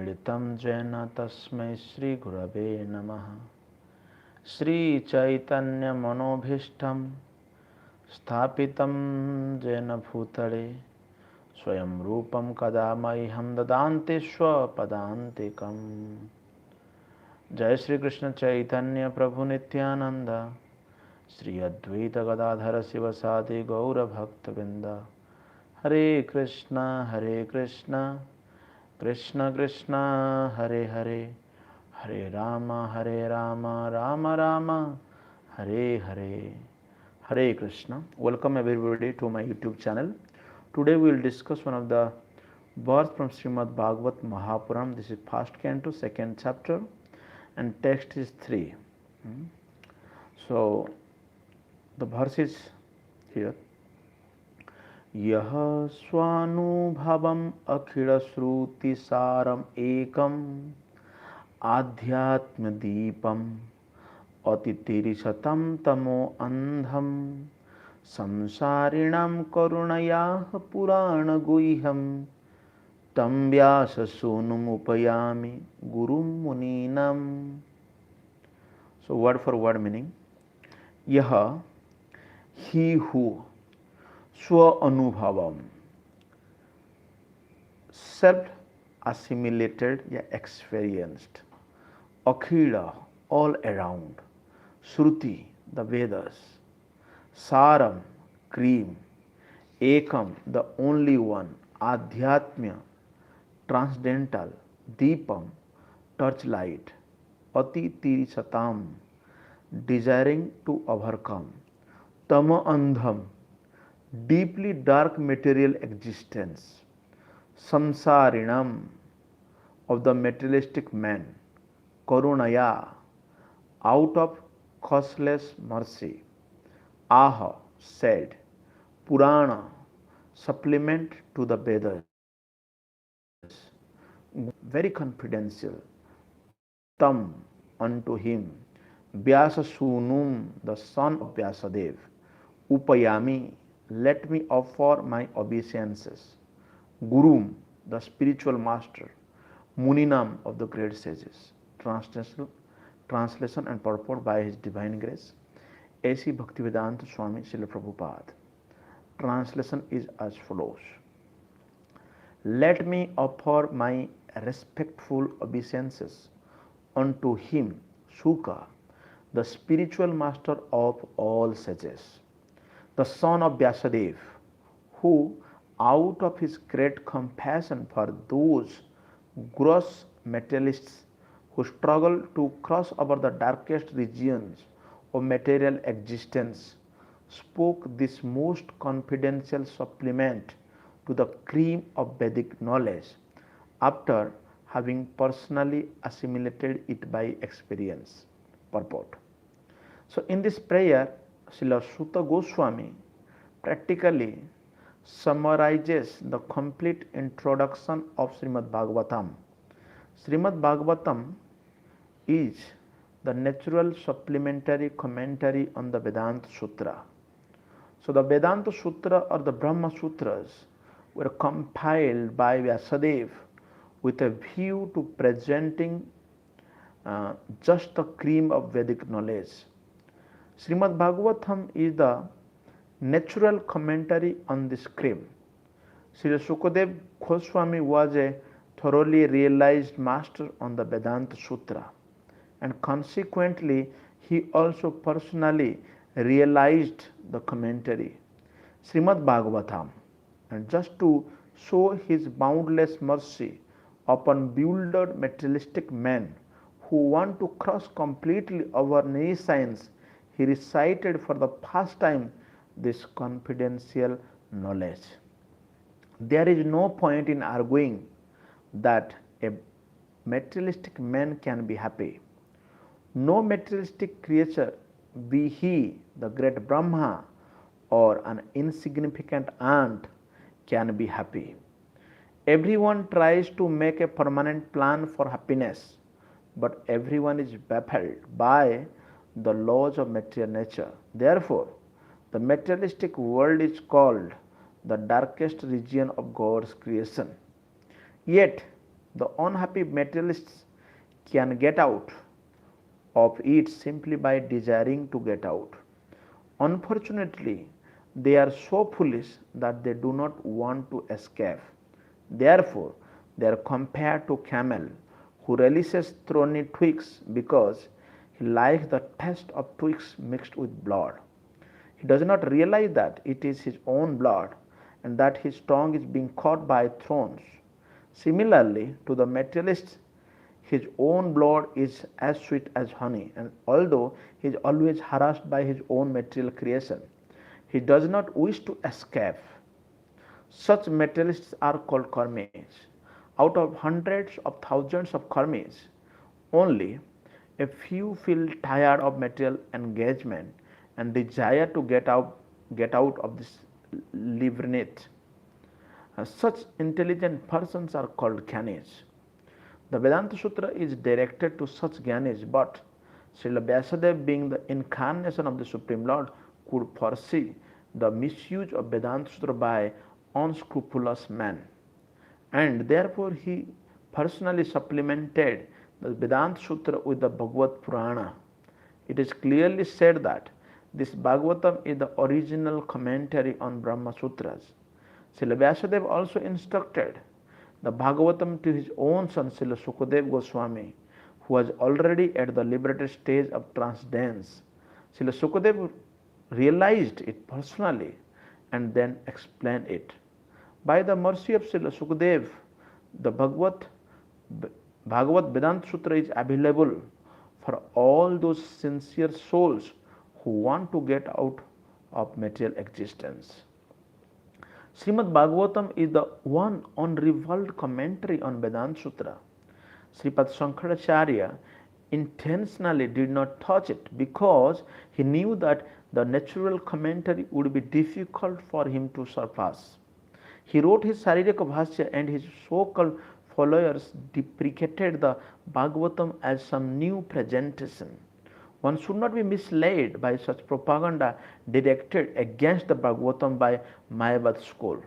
अद्वैतं येन तस्मै श्रीगुरवे नमः। श्रीचैतन्यमनोभीष्टं स्थापितं येन भूतले स्वयं रूपं कदा मह्यं ददाति स्वपदान्तिकम्। जय श्री कृष्ण चैतन्य प्रभु नित्यानंद, श्री अद्वैत गदाधर शिवसादि गौरभक्तवृंद। हरे कृष्ण कृष्ण कृष्ण हरे हरे, हरे राम राम राम हरे हरे, हरे Krishna. Welcome everybody to my YouTube channel. Today we will discuss one of the verse from Srimad Bhagavatm Mahapuram. This is first canto, second chapter, and text is 3. So the verse is here. यह स्वानुभवम् अखिलश्रुतिसारम् एकम् आध्यात्मदीपम् अतितिरिशतं तमो अन्धम् संसारिणां करुणयाः पुराणगुह्यं तं व्याससूनुमुपयामि गुरुं मुनीनाम्. So word for word meaning. यह, he who, स्व अनुभवम, self assimilated या experienced, Akhila all around, Shruti the Vedas, Saram cream, Ekam the only one, आध्यात्म्य transcendental, Deepam torchlight, अति तिरिसताम desiring to overcome, तम अंधम deeply dark material existence, samsarinam of the materialistic man, karunaya out of causeless mercy, aha said, purana supplement to the Vedas, very confidential, tam unto him, Vyasa Sunum the son of Vyasadev, upayami let me offer my obeisances, Gurum the spiritual master, Muninam of the great sages. Translation and purport by His Divine Grace A.C. Bhaktivedanta Swami Srila Prabhupada. Translation is as follows. Let me offer my respectful obeisances unto him, Shuka, the spiritual master of all sages, the son of Vyasadev, who, out of his great compassion for those gross materialists who struggle to cross over the darkest regions of material existence, spoke this most confidential supplement to the cream of Vedic knowledge after having personally assimilated it by experience. Purport. So in this prayer, Srila Suta Goswami practically summarizes the complete introduction of Srimad Bhagavatam. Srimad Bhagavatam is the natural supplementary commentary on the Vedanta Sutra. So the Vedanta Sutra or the Brahma Sutras were compiled by Vyasadeva with a view to presenting just the cream of Vedic knowledge. Srimad Bhagavatam is the natural commentary on this cream. Sri Sukadev Goswami was a thoroughly realized master on the Vedanta Sutra, and consequently he also personally realized the commentary, Srimad Bhagavatam, and just to show his boundless mercy upon bewildered materialistic men who want to cross completely over nescience, he recited for the first time this confidential knowledge. There is no point in arguing that a materialistic man can be happy. No materialistic creature, be he the great Brahma or an insignificant ant, can be happy. Everyone tries to make a permanent plan for happiness, but everyone is baffled by the laws of material nature. Therefore, the materialistic world is called the darkest region of God's creation. Yet, The unhappy materialists can get out of it simply by desiring to get out. Unfortunately, they are so foolish that they do not want to escape. Therefore, they are compared to camel who relishes thorny twigs because he likes the taste of twigs mixed with blood. He does not realize that it is his own blood and that his tongue is being caught by thorns. Similarly, to the materialist, his own blood is as sweet as honey, and although he is always harassed by his own material creation, he does not wish to escape. Such materialists are called karmis. Out of hundreds of thousands of karmis, only a few feel tired of material engagement and desire to get out of this labyrinth. Such intelligent persons are called jnanis. The Vedanta Sutra is directed to such jnanis, but Srila Vyasadeva, being the incarnation of the Supreme Lord, could foresee the misuse of Vedanta Sutra by unscrupulous men, and therefore he personally supplemented the Vedanta Sutra with the Bhagavad Purana. It is clearly said that this Bhagavatam is the original commentary on Brahma Sutras. Srila Vyasadeva also instructed the Bhagavatam to his own son Srila Sukadeva Goswami, who was already at the liberated stage of transcendence. Srila Sukadeva realized it personally and then explained it. By the mercy of Srila Sukadeva, the Bhagavad Vedanta Sutra is available for all those sincere souls who want to get out of material existence. Srimad Bhagavatam is the one unrivaled commentary on Vedanta Sutra. Sripad Shankaracharya intentionally did not touch it because he knew that the natural commentary would be difficult for him to surpass. He wrote his Saririka Bhashya and his so-called followers deprecated the Bhagavatam as some new presentation. One should not be misled by such propaganda directed against the Bhagavatam by Mayavad school.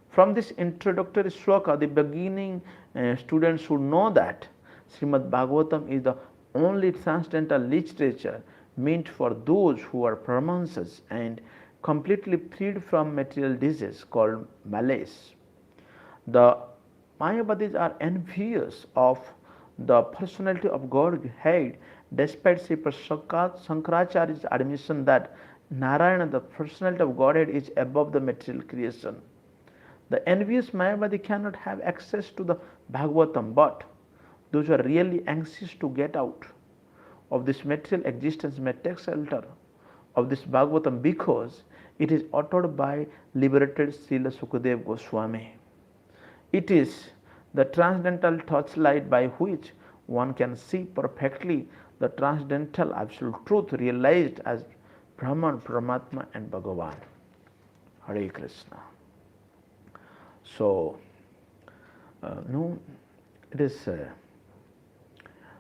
From this introductory shloka, the beginning students should know that Srimad Bhagavatam is the only transcendental literature meant for those who are Paramahansas and completely freed from material disease called malaise. The Mayavadis are envious of the personality of Godhead despite Sri Shankaracharya's admission that Narayana, the personality of Godhead, is above the material creation. The envious Mayavadi cannot have access to the Bhagavatam, but those who are really anxious to get out of this material existence may take shelter of this Bhagavatam because it is uttered by liberated Srila Sukadeva Goswami. It is the transcendental touchlight by which one can see perfectly the transcendental absolute truth realized as Brahman, Paramatma and Bhagavan. Hare Krishna. So, it is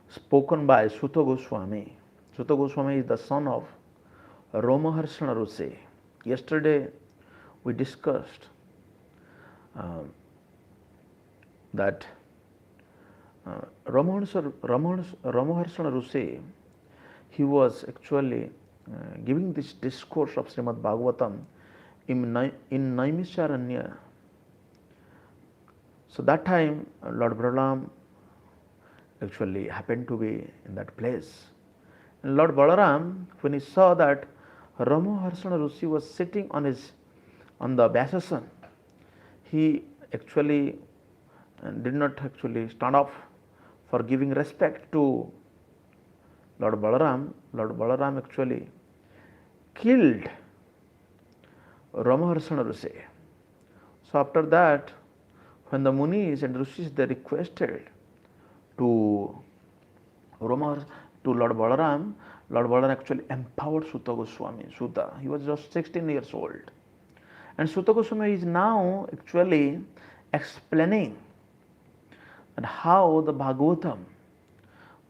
spoken by Suta Goswami. Suta Goswami is the son of Ramaharsana Rishi. Yesterday we discussed that Ramaharsana Rishi, he was actually giving this discourse of Srimad Bhagavatam in Naimisharanya. So that time Lord Balaram actually happened to be in that place. And Lord Balaram, when he saw that Ramaharsana Rishi was sitting on the Vyasasana, he actually did not actually stand up for giving respect to Lord Balaram. Lord Balaram actually killed Ramaharsana Rishi. So after that, when the Munis and Rishis they requested to Lord Balaram, Lord Balaram actually empowered Suta Goswami. Suta, he was just 16 years old. And Suta Goswami is now actually explaining and how the Bhagavatam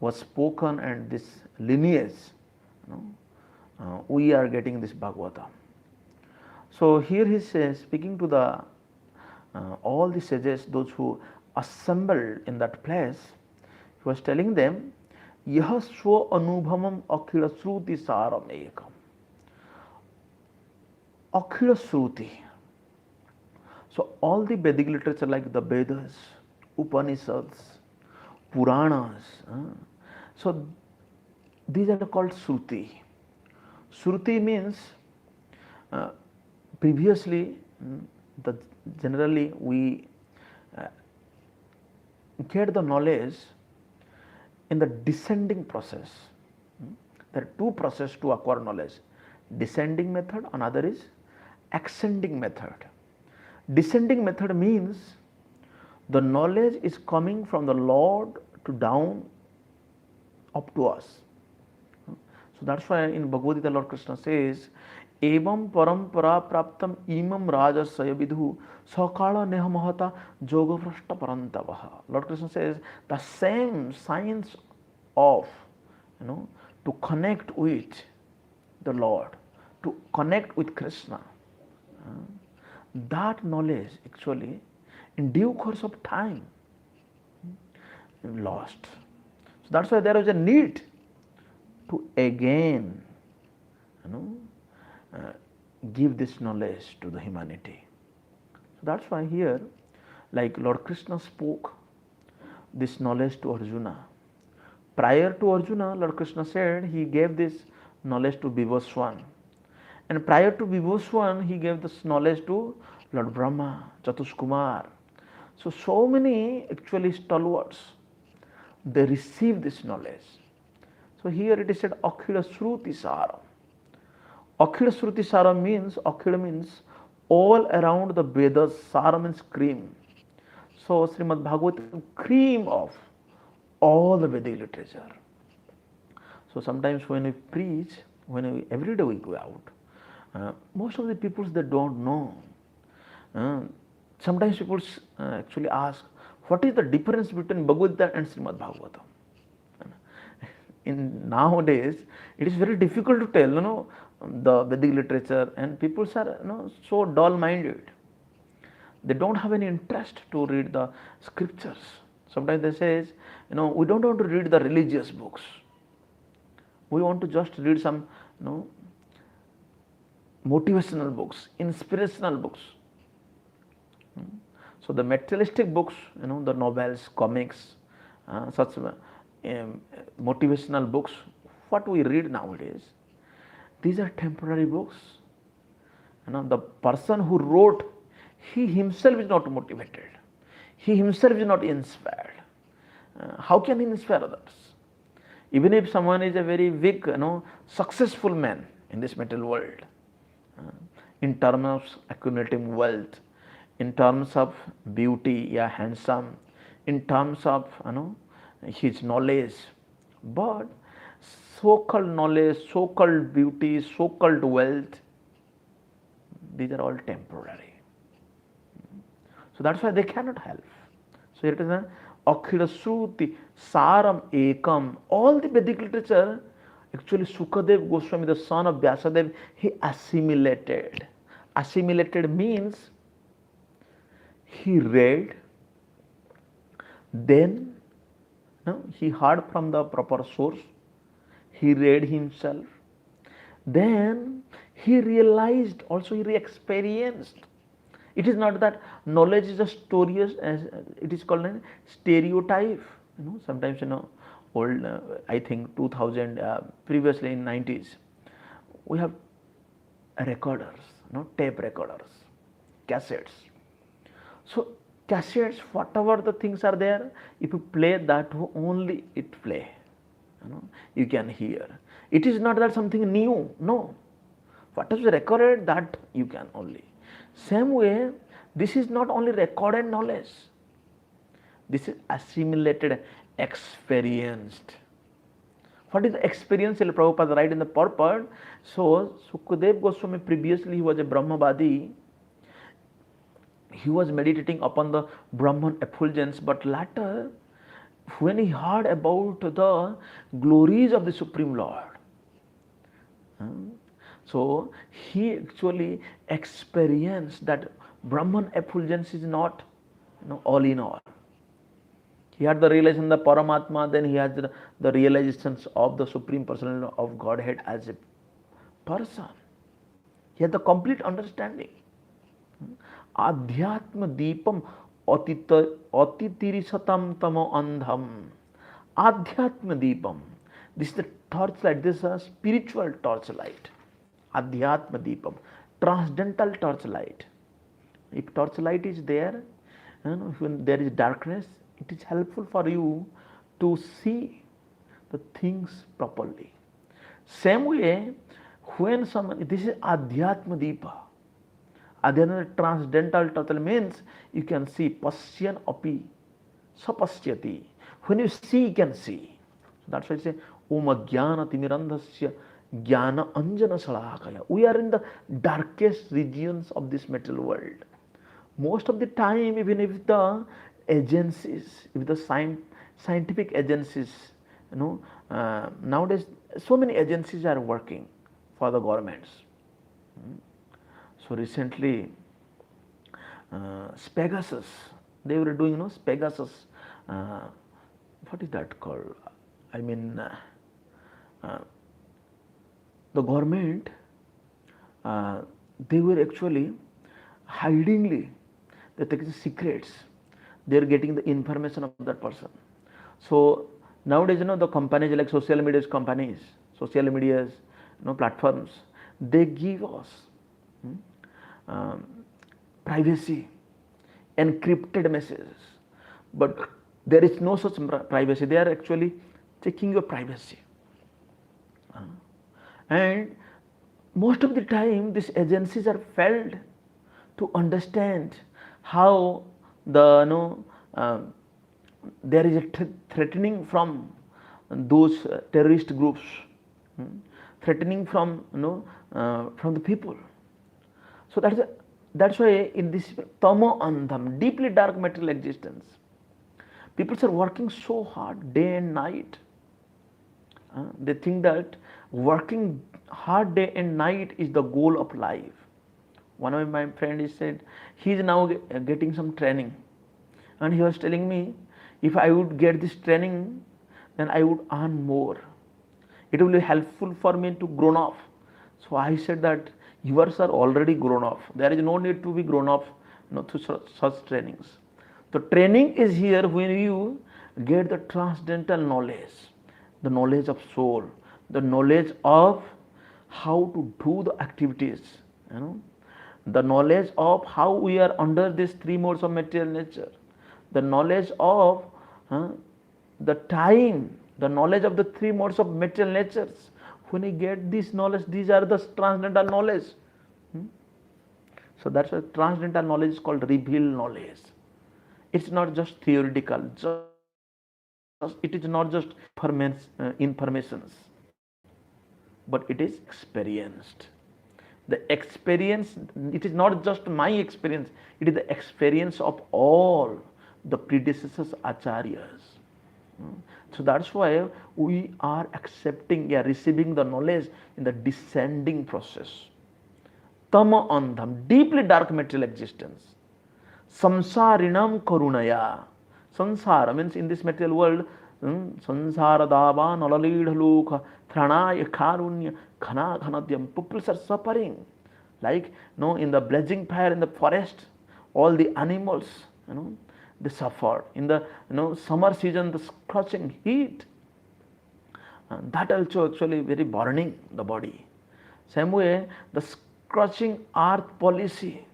was spoken and this lineage, we are getting this Bhagavatam. So here he says, speaking to the all the sages, those who assembled in that place, he was telling them, Yah swa anubhavam akhila sruti saram ekam. Akhila sruti. So all the Vedic literature like the Vedas, Upanishads, Puranas, so these are called Shruti. Shruti means uh, previously the generally we uh, get the knowledge in the descending process. There are two processes to acquire knowledge: descending method, another is ascending method. Descending method means the knowledge is coming from the Lord to down up to us. So that's why in Bhagavad Gita Lord Krishna says, Evam parampara praptam imam rajasaya vidhu sakala neha mahata yoga vrashta parantavaha. Lord Krishna says the same science of, to connect with the Lord, to connect with Krishna, that knowledge actually in due course of time lost. So that's why there is a need to again give this knowledge to the humanity. So that's why here, like Lord Krishna spoke this knowledge to Arjuna. Prior to Arjuna, Lord Krishna said he gave this knowledge to Vivaswan. And prior to Vivaswan, he gave this knowledge to Lord Brahma, Chatuskumar. So many actually stalwarts, they received this knowledge. So here it is said Akhila Shruti Saram. Akhila Shruti Saram means, Akhila means all around the Vedas, Saram means cream. So Srimad Bhagavatm, cream of all the Vedic literature. So sometimes when we preach, every day we go out, most of the people they don't know. Sometimes people actually ask, what is the difference between Bhagavad Gita and Srimad Bhagavatam? In nowadays, it is very difficult to tell, the Vedic literature, and people are, so dull-minded. They don't have any interest to read the scriptures. Sometimes they say, we don't want to read the religious books. We want to just read some, motivational books, inspirational books. So the materialistic books, the novels, comics, such motivational books, what we read nowadays, these are temporary books. The person who wrote, he himself is not motivated. He himself is not inspired. How can he inspire others? Even if someone is a very big, successful man in this material world, in terms of accumulating wealth, in terms of beauty, handsome, in terms of his knowledge, but so-called knowledge, so-called beauty, so-called wealth, these are all temporary. So that's why they cannot help. So here it is, Akhila Shruti Saram Ekam. All the Vedic literature, actually Sukadev Goswami, the son of Vyasadev, he assimilated. Assimilated means he read, then he heard from the proper source, he read himself, then he realized, also he experienced. It is not that knowledge is a story, as it is called a stereotype. Sometimes old, I think 2000, previously in 90s, we have recorders, tape recorders, cassettes. So cassettes, whatever the things are there, if you play that, only it play. You can hear. It is not that something new. No. What is recorded, that you can only. Same way, this is not only recorded knowledge. This is assimilated, experienced. What is the experiential? Prabhupada write in the purport. So Sukadev Goswami, previously he was a Brahmavadi. He was meditating upon the Brahman effulgence, but later, when he heard about the glories of the Supreme Lord, so he actually experienced that Brahman effulgence is not all in all. He had the realization of the Paramatma, then he has the realizations of the Supreme Personality of Godhead as a person. He had the complete understanding. Adhyatma Deepam Atitirisatam Tamo Andham. Adhyatma Deepam. This is the torchlight. This is a spiritual torchlight. Adhyatma Deepam. Transcendental torchlight. If torchlight is there, when there is darkness, it is helpful for you to see the things properly. Same way, when someone, this is Adhyatma Deepa. Adhyatma transcendental total means you can see pasyan api sapasyati. When you see, you can see. That's why I say Om Jnana Timirandhasya Jnana Anjana Salakaya. We are in the darkest regions of this material world. Most of the time, even if the agencies, if the scientific agencies, nowadays so many agencies are working for the governments. So recently, Pegasus, they were doing, Pegasus, what is that called? I mean, the government, they were actually hidingly, they're taking secrets, they're getting the information of that person. So nowadays, the companies like social media companies, social medias, platforms, they give us privacy, encrypted messages, but there is no such privacy. They are actually checking your privacy. And most of the time, these agencies are failed to understand how there is a threatening from those terrorist groups, threatening from from the people. So that's why in this tamo andham, deeply dark material existence, people are working so hard day and night. They think that working hard day and night is the goal of life. One of my friends said he is now getting some training, and he was telling me, if I would get this training, then I would earn more. It will be helpful for me to grown up. So I said that yours are already grown up. There is no need to be grown up, through such trainings. The training is here when you get the transcendental knowledge, the knowledge of soul, the knowledge of how to do the activities, the knowledge of how we are under these three modes of material nature, the knowledge of the time, the knowledge of the three modes of material natures. When you get this knowledge, these are the transcendental knowledge. So that's why transcendental knowledge is called revealed knowledge. It's not just theoretical, it is not just informations, but it is experienced. The experience, it is not just my experience, it is the experience of all the predecessors acharyas. So that's why we are accepting, receiving the knowledge in the descending process. Tama andham, deeply dark material existence. Samsarinam karunaya. Samsara means in this material world, samsara dava nalalidhaluka thranaya karunya khana khanadyam. People are suffering. Like, in the blazing fire in the forest, all the animals, they suffer. In the summer season, the scorching heat, that also actually very burning the body. Same way, the scorching earth policy,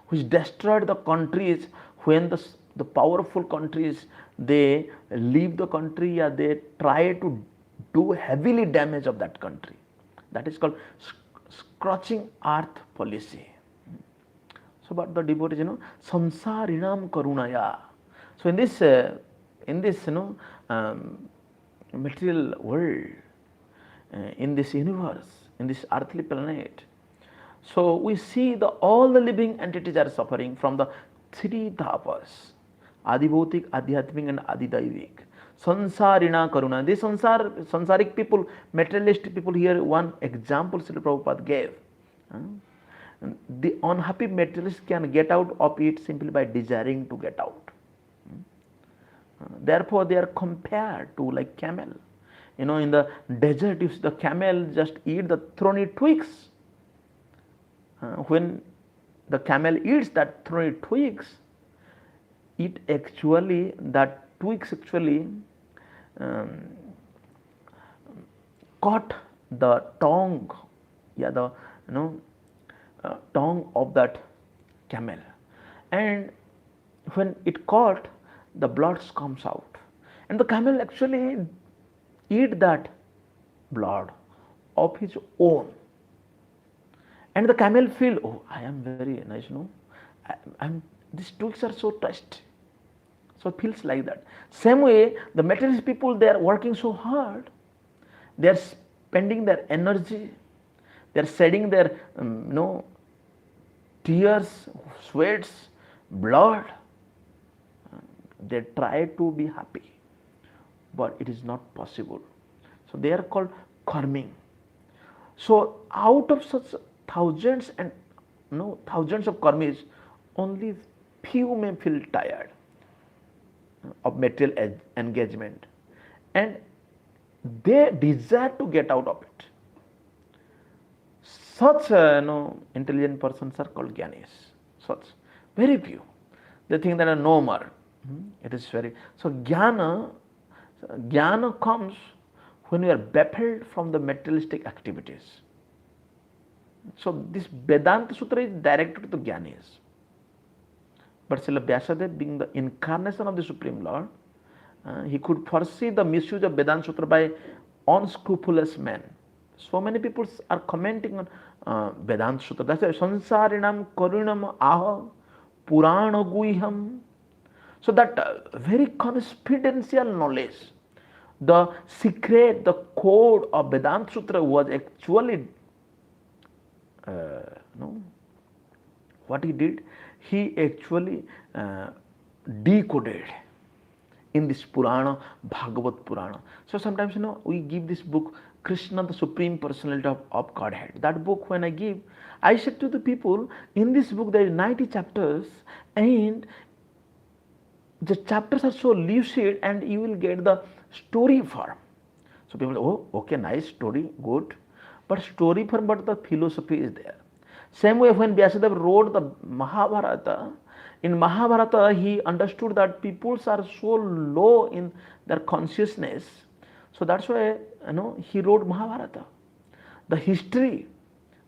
which destroyed the countries when the powerful countries, they leave the country, they try to do heavily damage of that country. That is called scorching earth policy. So, but the devotees, samsarinam karunaya. So in this material world, in this universe, in this earthly planet, so we see all the living entities are suffering from the three tapas: adibhautik, adhyatmic, and adidaivik. Sansarina karuna. These sansaric people, materialistic people, here one example Srila Prabhupada gave. The unhappy materialist can get out of it simply by desiring to get out. Therefore, they are compared to like camel. In the desert, if the camel just eat the thorny twigs, when the camel eats that thorny twigs, it actually, that twigs actually um, caught the tongue, the tongue of that camel, and when it caught, the blood comes out, and the camel actually eat that blood of his own, and the camel feel, oh, I am very nice, these twigs are so touched, so it feels like that. Same way, the materialist people, they are working so hard, they are spending their energy, they are shedding their tears, sweats, blood. They try to be happy, but it is not possible. So they are called karming. So out of such thousands and thousands of karmis, only few may feel tired of material engagement, and they desire to get out of it. Such intelligent persons are called jnanis. Such very few. They think that no more. It is very so. Jnana comes when we are baffled from the materialistic activities. So this Vedanta Sutra is directed to the jnanis. But Srila Vyasadeva, being the incarnation of the Supreme Lord, he could foresee the misuse of Vedanta Sutra by unscrupulous men. So many people are commenting on Vedanta Sutra. That's why Sansarinam Karunam Aha Purana Guiham. So that very confidential knowledge, the secret, the code of Vedanta Sutra was actually, what he did, he actually decoded in this Purana, Bhagavat Purana. So sometimes, we give this book, Krishna, the Supreme Personality of Godhead. That book, when I give, I said to the people, in this book there is 90 chapters, and the chapters are so lucid, and you will get the story form. So people, oh, okay, nice story, good. But story form, but the philosophy is there. Same way, when Vyasadeva wrote the Mahabharata, in Mahabharata he understood that peoples are so low in their consciousness. So that's why he wrote Mahabharata. The history,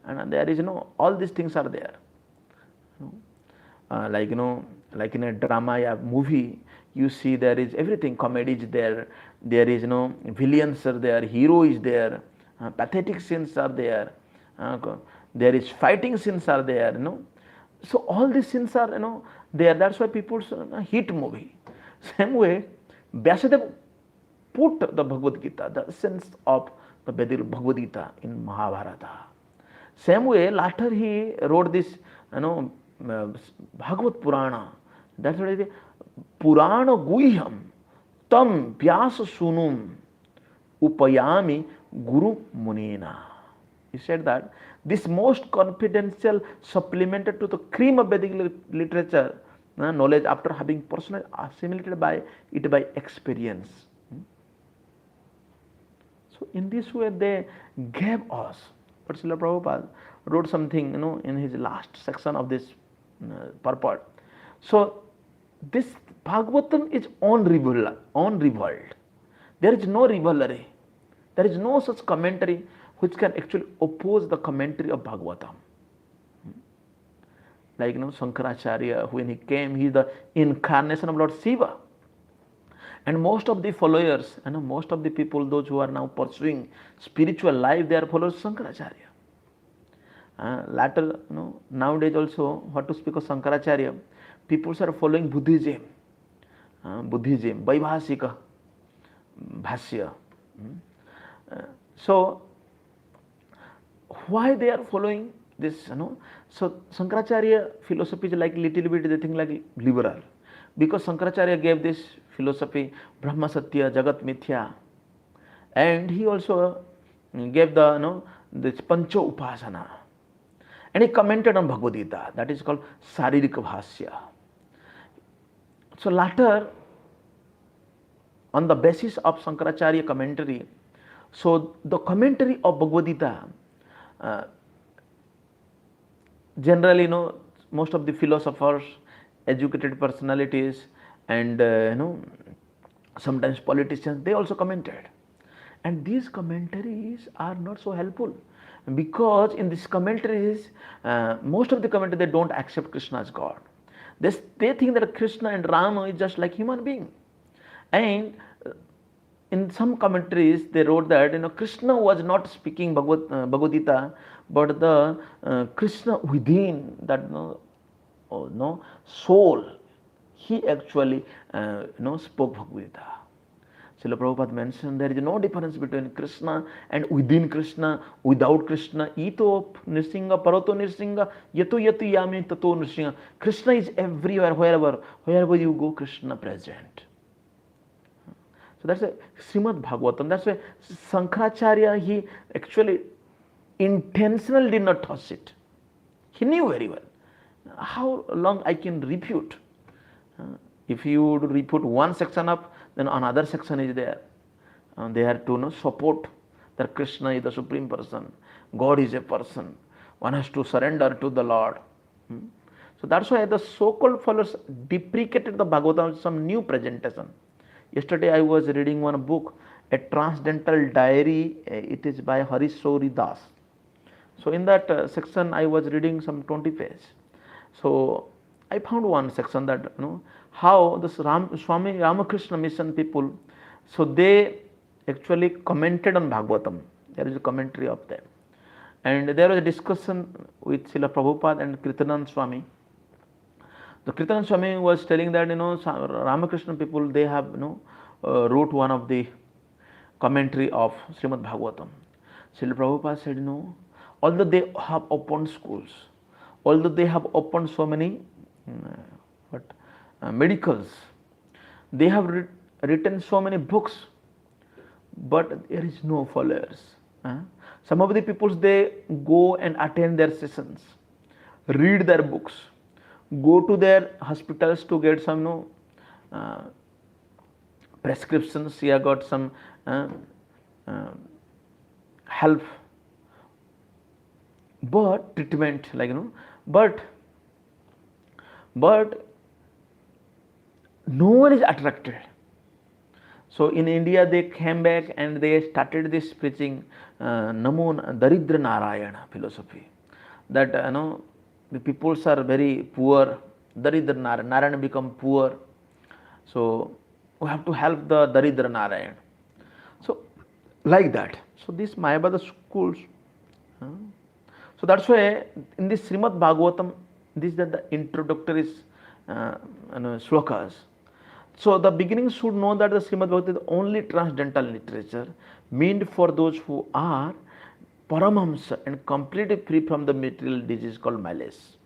and there is all these things are there. Like like in a drama, a movie, you see there is everything. Comedy is there. There is villains are there. Hero is there. Pathetic scenes are there. There is fighting scenes are there. So all these scenes are there. That's why people hit movie. Same way, Vyasadeva put the Bhagavad Gita, the essence of the Vedic Bhagavad Gita, in Mahabharata. Same way, later he wrote this Bhagavat Purana. That's what it is. Purana Guhyam Tam Vyasa Sunum Upayami Guru Munena. He said that this most confidential supplemented to the cream of Vedic literature knowledge, after having personally assimilated by experience. So in this way they gave us. But Srila Prabhupada wrote something in his last section of this purport. So this Bhagavatam is unrivaled. There is no rivalry. There is no such commentary which can actually oppose the commentary of Bhagavatam. Like Shankaracharya, when he came, he is the incarnation of Lord Shiva. And most of the followers, most of the people, those who are now pursuing spiritual life, they are followers of Shankaracharya. Later, nowadays also, what to speak of Shankaracharya, people are following Buddhism, Vaibhasika, Bhasya. So, why they are following this? So Shankaracharya philosophy is like little bit, they think like liberal, because Shankaracharya gave this philosophy Brahma Satya, Jagat Mithya, and he also gave the this Pancha Upasana, and he commented on Bhagavad Gita, that is called Saririka Bhasya. So later on the basis of Shankaracharya commentary. So the commentary of Bhagavad Gita, uh, generally, most of the philosophers, educated personalities, and sometimes politicians, they also commented. And these commentaries are not so helpful, because in these commentaries, most of the commentaries, they don't accept Krishna as God. They think that Krishna and Rama is just like human being. And in some commentaries, they wrote that Krishna was not speaking Bhagavad Gita, but the Krishna within that soul, he actually spoke Bhagavad Gita. Srila Prabhupada mentioned there is no difference between Krishna and within Krishna, without Krishna. Ito nirsinga, paroto nirsinga, yato yatu yami tato nirsinga. Krishna is everywhere, wherever you go, Krishna present. So that's a Srimad Bhagavatam. That's why Shankaracharya, he actually intentionally did not toss it. He knew very well how long I can refute. If you refute one section up, then another section is there. They have to support that Krishna is the Supreme Person, God is a person. One has to surrender to the Lord. So that's why the so-called followers deprecated the Bhagavatam with some new presentation. Yesterday I was reading one book, A Transcendental Diary. It is by Harish Sauri Das. So in that section I was reading some 20 pages. So I found one section that how the Swami Ramakrishna Mission people, so they actually commented on Bhagavatam. There is a commentary of them. And there was a discussion with Srila Prabhupada and Kirtanand Swami. The Kirtanand Swami was telling that Ramakrishna people, they have wrote one of the commentary of Srimad Bhagavatam. Srila Prabhupada said although they have opened schools, although they have opened so many medicals, they have written so many books, but there is no followers. Some of the people, they go and attend their sessions, read their books, go to their hospitals to get some prescriptions. Here got some help, but treatment, but no one is attracted. So in India, they came back and they started this preaching Namo Daridra Narayana philosophy, that the peoples are very poor. Daridra Narayana become poor, so we have to help the Daridra Narayana. So like that. So this Mayavada schools. So that's why in this Srimad Bhagavatam, these are the introductory shlokas. So the beginning should know that the Srimad Bhagavatam is the only transcendental literature meant for those who are Paramahamsa and completely free from the material disease called malice.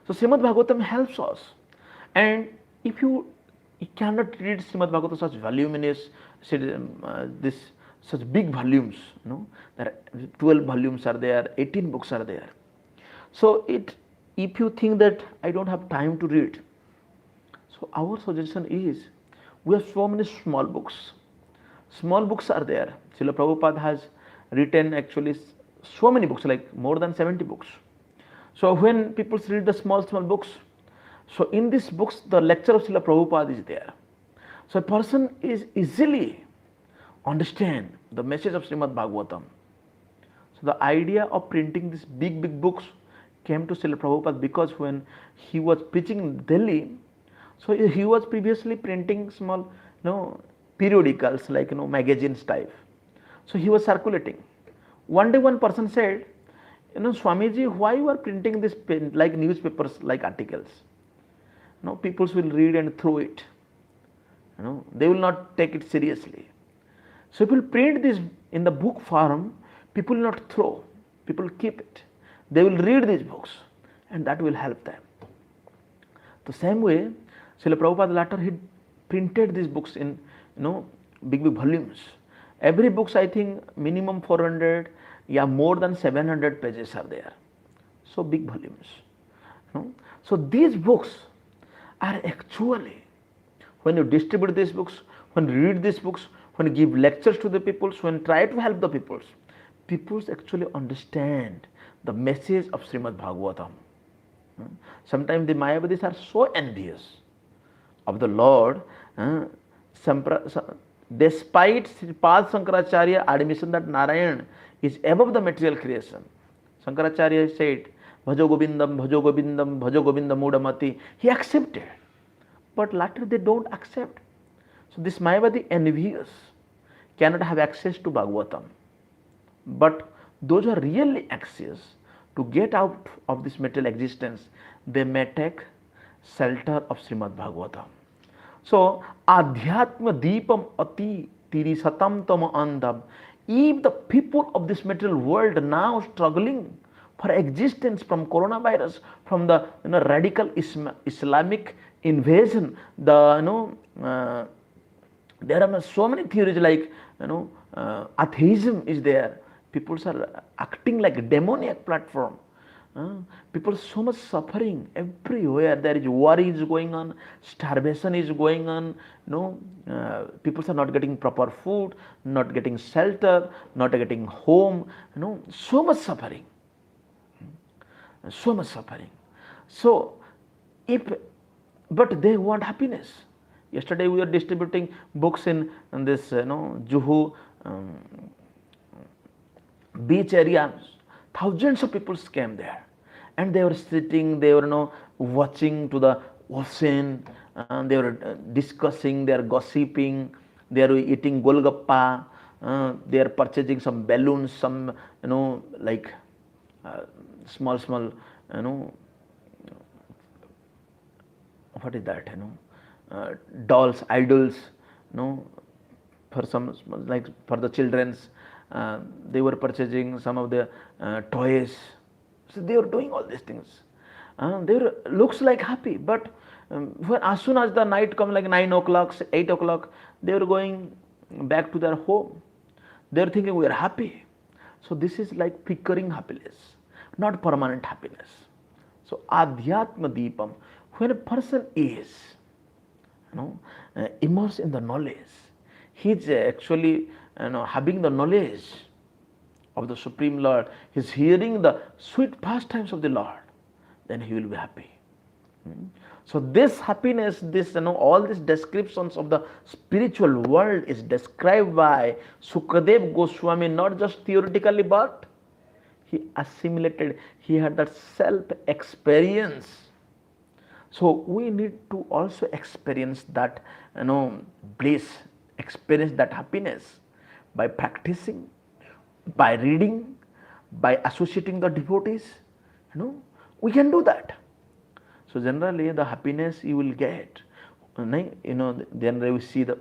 So Srimad Bhagavatam helps us. And if you cannot read Srimad Bhagavatam such voluminous, such big volumes, there are 12 volumes are there, 18 books are there. So if you think that I don't have time to read, so our suggestion is, we have so many small books. Small books are there. Srila Prabhupada has written actually so many books, like more than 70 books. So when people read the small books, so in these books the lecture of Srila Prabhupada is there. So a person is easily understand the message of Srimad Bhagavatam. So the idea of printing these big books came to Srila Prabhupada because when he was preaching in Delhi, so he was previously printing small periodicals, like magazines type. So he was circulating. One day one person said, Swamiji, why you are printing this like newspapers, like articles? People will read and throw it. They will not take it seriously. So if you print this in the book form, people will not throw, people will keep it. They will read these books, and that will help them. The same way, Srila Prabhupada later he printed these books in big volumes. Every books, I think minimum 400, more than 700 pages are there. So big volumes. So these books are actually, when you distribute these books, when we read these books, when we give lectures to the peoples, when we try to help the peoples actually understand the message of Srimad Bhagavatam. Sometimes the Mayavadis are so envious of the Lord, despite Sripad Shankaracharya admission that Narayan is above the material creation. Shankaracharya said, Bhajo Govindam, Bhajo Govindam, Bhajo Govindam Mudamati. He accepted. But later they don't accept. So this Mayavadi envious cannot have access to Bhagavatam. But those who are really anxious to get out of this material existence, they may take shelter of Srimad Bhagavatam. So, Adhyatma Deepam Ati Tirisatam Tama Andam. If the people of this material world now struggling for existence from coronavirus, from the radical Islamic invasion, there are so many theories like atheism is there. People are acting like a demoniac platform. People so much suffering everywhere. There is worry is going on, starvation is going on. People are not getting proper food, not getting shelter, not getting home. So much suffering. So much suffering. So, but they want happiness. Yesterday we were distributing books in this Juhu beach areas. Thousands of people came there, and they were sitting, they were watching to the ocean, and they were discussing, they are gossiping, they are eating golgappa, they are purchasing some balloons, some like small what is that dolls, idols, for some like for the children's. They were purchasing some of the toys. So they were doing all these things. They were looks like happy, but when as soon as the night come, like 9 o'clock, 8 o'clock, they were going back to their home. They are thinking we are happy. So this is like flickering happiness, not permanent happiness. So Adhyatma Deepam, when a person is immersed in the knowledge, he is actually having the knowledge of the Supreme Lord, he is hearing the sweet pastimes of the Lord, then he will be happy. So this happiness, this all these descriptions of the spiritual world is described by Sukadev Goswami not just theoretically, but he assimilated, he had that self experience. So we need to also experience that bliss, experience that happiness by practicing, by reading, by associating the devotees. We can do that. So generally the happiness you will get, generally we see the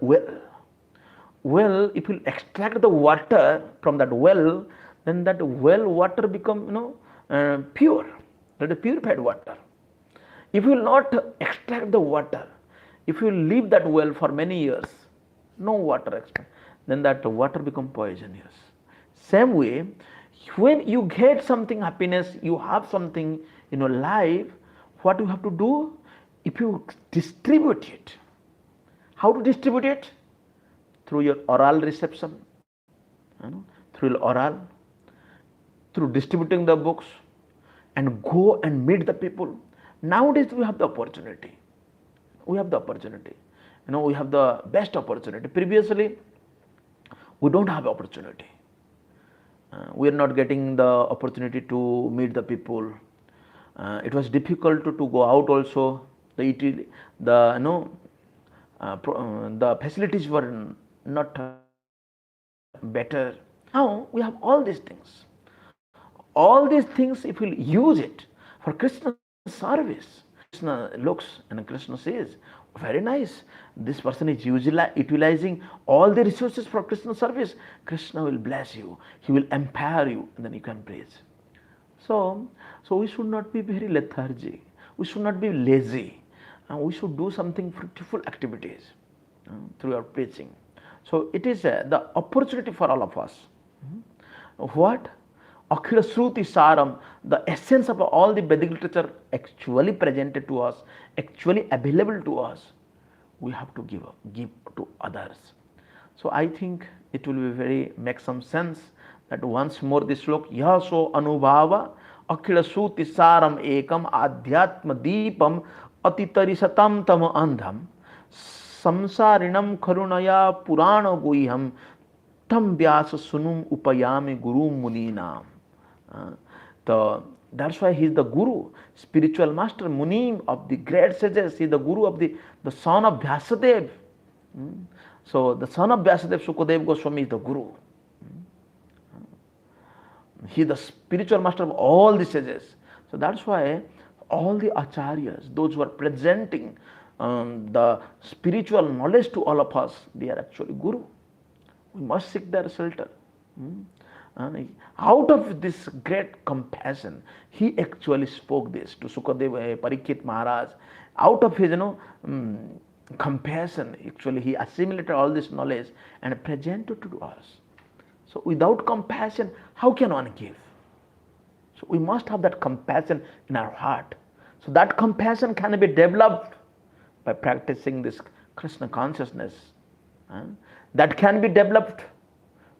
well, if you extract the water from that well, then that well water become pure, that is purified water. If you will not extract the water, if you leave that well for many years, no water extract, then that water become poisonous. Same way, when you get something happiness, you have something in your life, what you have to do? If you distribute it, how to distribute it? Through your oral reception, through your oral, through distributing the books, and go and meet the people. Nowadays we have the opportunity. We have the opportunity. We have the best opportunity. Previously, we don't have opportunity. We are not getting the opportunity to meet the people. It was difficult to go out also. The facilities were not better. Now we have all these things. All these things, if we use it for Krishna's service, Krishna looks and Krishna says, very nice, this person is utilizing all the resources for Krishna's service. Krishna will bless you, he will empower you, and then you can praise. So we should not be very lethargic, we should not be lazy, and we should do something fruitful activities through our preaching. So it is the opportunity for all of us. What? Akhila Shruti Saram, the essence of all the Vedic literature actually presented to us, actually available to us. we have to give to others. So I think it will be very make some sense that once more this slok yah so anubhava akhila suti saram ekam adhyatma deepam atitarisatam tam andham samsarinam karunaya purana guiham tam vyasa sunum upayami guru muninam. Uh, the that's why he is the guru, spiritual master, Munim of the great sages. He is the guru of the son of Vyasadev. So the son of Vyasadev, Sukadev Goswami, is the guru. He is the spiritual master of all the sages. So that's why all the acharyas, those who are presenting the spiritual knowledge to all of us, they are actually guru. We must seek their shelter. And out of this great compassion, he actually spoke this to Sukadeva, Parikshit Maharaj. Out of his, compassion, actually, he assimilated all this knowledge and presented to us. So, without compassion, how can one give? So, we must have that compassion in our heart. So, that compassion can be developed by practicing this Krishna consciousness. That can be developed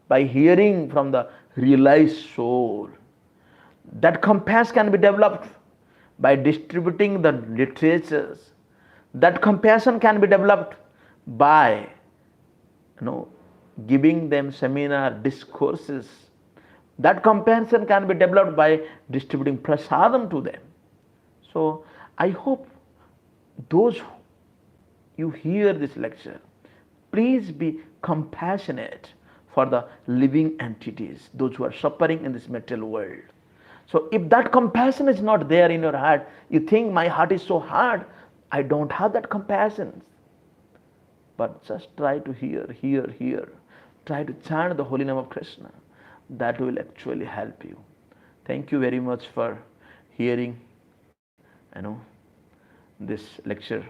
by hearing from the realized soul. That compassion can be developed by distributing the literatures. That compassion can be developed by giving them seminar discourses. That compassion can be developed by distributing prasadam to them. So I hope those you hear this lecture, please be compassionate for the living entities, those who are suffering in this material world. So if that compassion is not there in your heart, you think my heart is so hard, I don't have that compassion. But just try to hear. Try to chant the holy name of Krishna. That will actually help you. Thank you very much for hearing, this lecture.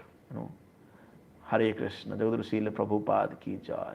Hare Krishna. Jagadguru Srila Prabhupada ki jai.